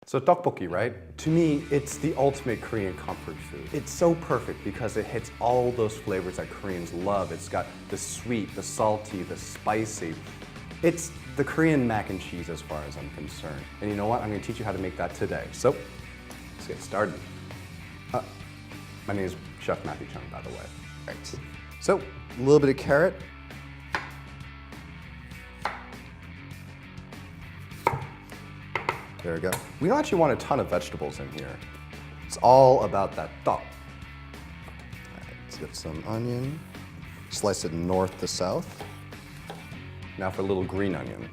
So 떡볶이, right? To me, it's the ultimate Korean comfort food. It's so perfect because it hits all those flavors that Koreans love. It's got the sweet, the salty, the spicy. It's the Korean mac and cheese as far as I'm concerned. And you know what? I'm gonna teach you how to make that today. So, let's get started. My name is Chef Matthew Chung, by the way. Right. So, a little bit of carrot. There we go. We don't actually want a ton of vegetables in here. It's all about that 떡. All right, let's get some onion. Slice it north to south. Now for a little green onion.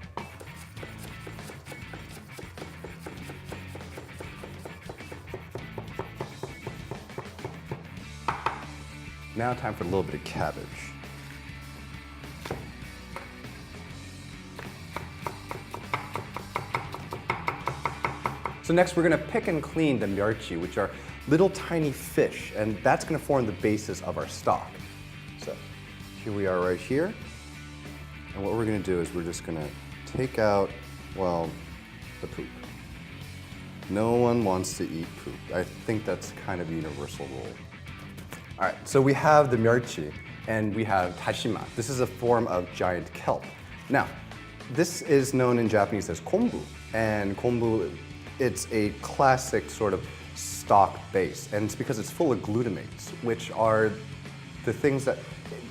Now time for a little bit of cabbage. So next we're gonna pick and clean the 멸치, which are little tiny fish, and that's gonna form the basis of our stock. So here we are right here. And what we're gonna do is we're just gonna take out, well, the poop. No one wants to eat poop. I think that's kind of a universal rule. All right, so we have the 멸치 and we have 다시마. This is a form of giant kelp. Now, this is known in Japanese as kombu, and kombu, it's a classic sort of stock base, and it's because it's full of glutamates, which are the things that,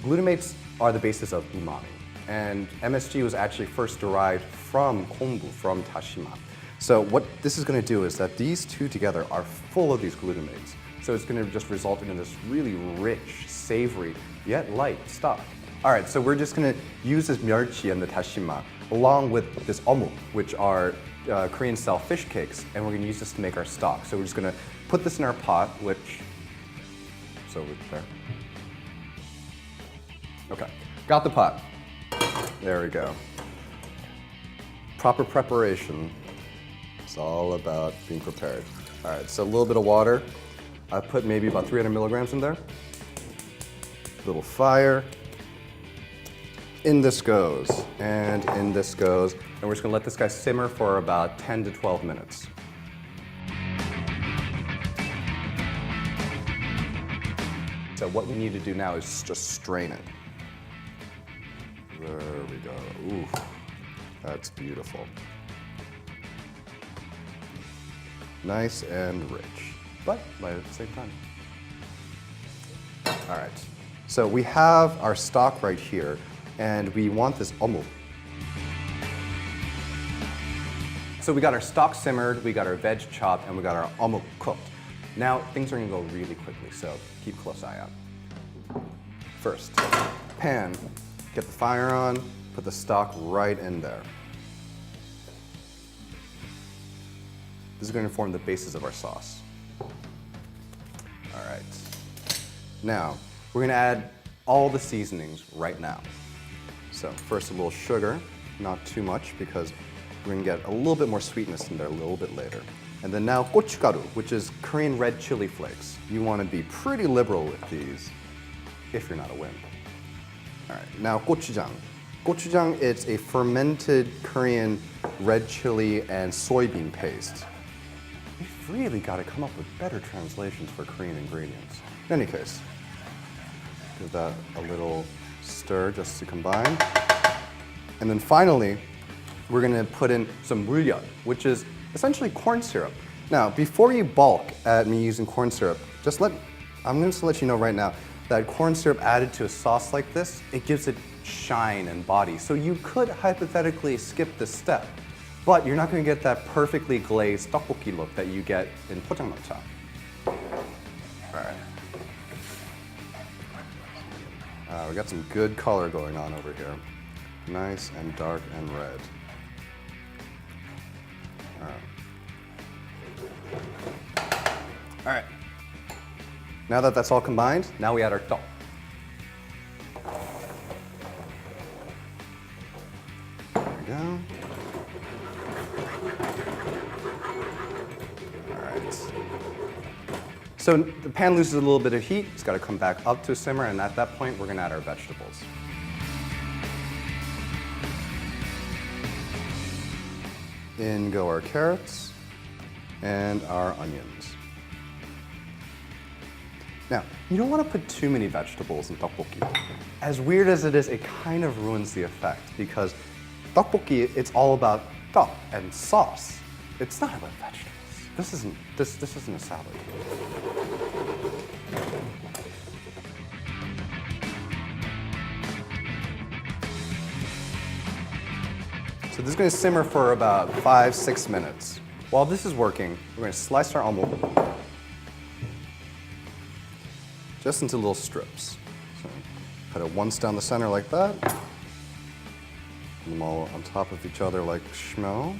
glutamates are the basis of umami. And MSG was actually first derived from kombu, from 다시마. So what this is gonna do is that these two together are full of these glutamates. So it's gonna just result in this really rich, savory, yet light stock. All right, so we're just gonna use this 멸치 and the 다시마 along with this 어묵, which are Korean style fish cakes, and we're gonna use this to make our stock. So we're just gonna put this in our pot, which, so there. Okay, got the pot. There we go. Proper preparation. It's all about being prepared. All right, so a little bit of water. I put maybe about 300 milligrams in there. Little fire. In this goes, and in this goes. And we're just gonna let this guy simmer for about 10 to 12 minutes. So what we need to do now is just strain it. There we go. Ooh, that's beautiful. Nice and rich, but light at the same time. All right, so we have our stock right here, and we want this 어묵. So we got our stock simmered, we got our veg chopped, and we got our 어묵 cooked. Now, things are gonna go really quickly, so keep a close eye out. First, pan, get the fire on, put the stock right in there. This is going to form the basis of our sauce. All right. Now, we're going to add all the seasonings right now. So first a little sugar, not too much because we're going to get a little bit more sweetness in there a little bit later. And then now gochugaru, which is Korean red chili flakes. You want to be pretty liberal with these if you're not a wimp. All right, now gochujang. Gochujang is a fermented Korean red chili and soybean paste. We've really got to come up with better translations for Korean ingredients. In any case, give that a little stir just to combine. And then finally, we're gonna put in some 물엿, which is essentially corn syrup. Now, before you balk at me using corn syrup, I'm going to let you know right now that corn syrup added to a sauce like this, it gives it shine and body. So you could hypothetically skip this step, but you're not going to get that perfectly glazed 떡볶이 look that you get in 포장마차. All right. We got some good color going on over here. Nice and dark and red. All right. All right. Now that that's all combined, now we add our 떡. There we go. All right. So the pan loses a little bit of heat. It's got to come back up to a simmer, and at that point, we're going to add our vegetables. In go our carrots. and our onions. Now, you don't want to put too many vegetables in tteokbokki. As weird as it is, it kind of ruins the effect because tteokbokki, it's all about tteok and sauce. It's not about vegetables. This isn't a salad. So this is going to simmer for about 5-6 minutes. While this is working, we're going to slice our omelette just into little strips. So cut it once down the center like that. Put them all on top of each other like schmo.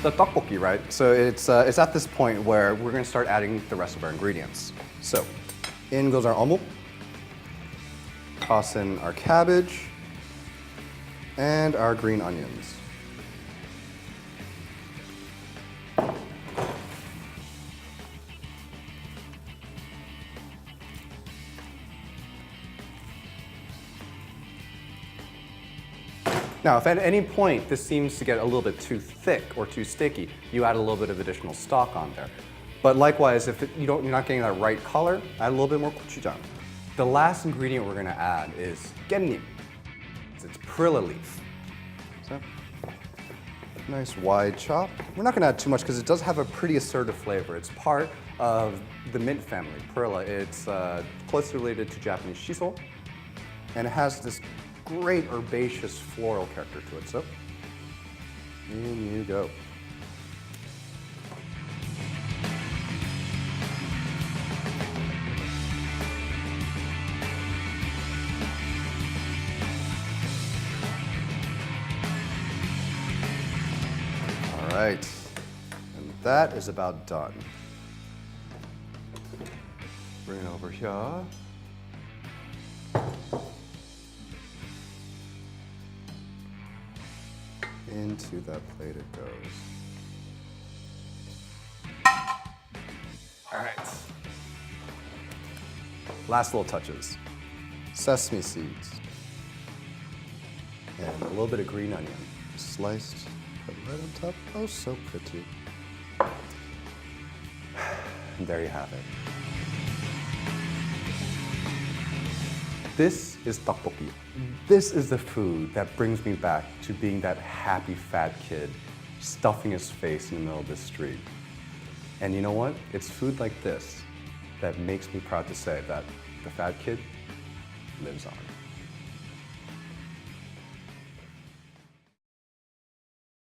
The tteokbokki, right? So it's at this point where we're going to start adding the rest of our ingredients. So in goes our omelette. Toss in our cabbage and our green onions. Now, if at any point this seems to get a little bit too thick or too sticky, you add a little bit of additional stock on there. But likewise, if you're not getting that right color, add a little bit more gochujang. The last ingredient we're going to add is gennim. It's perilla leaf. So, nice wide chop. We're not going to add too much because it does have a pretty assertive flavor. It's part of the mint family, perilla. It's closely related to Japanese shiso, and it has this great herbaceous floral character to it. So, in you go. All right, and that is about done. Bring it over here. Into that plate it goes. All right. Last little touches. Sesame seeds. And a little bit of green onion. Sliced, put right on top. Oh, so pretty. And there you have it. This is tteokbokki. This is the food that brings me back to being that happy fat kid stuffing his face in the middle of the street. And you know what? It's food like this that makes me proud to say that the fat kid lives on.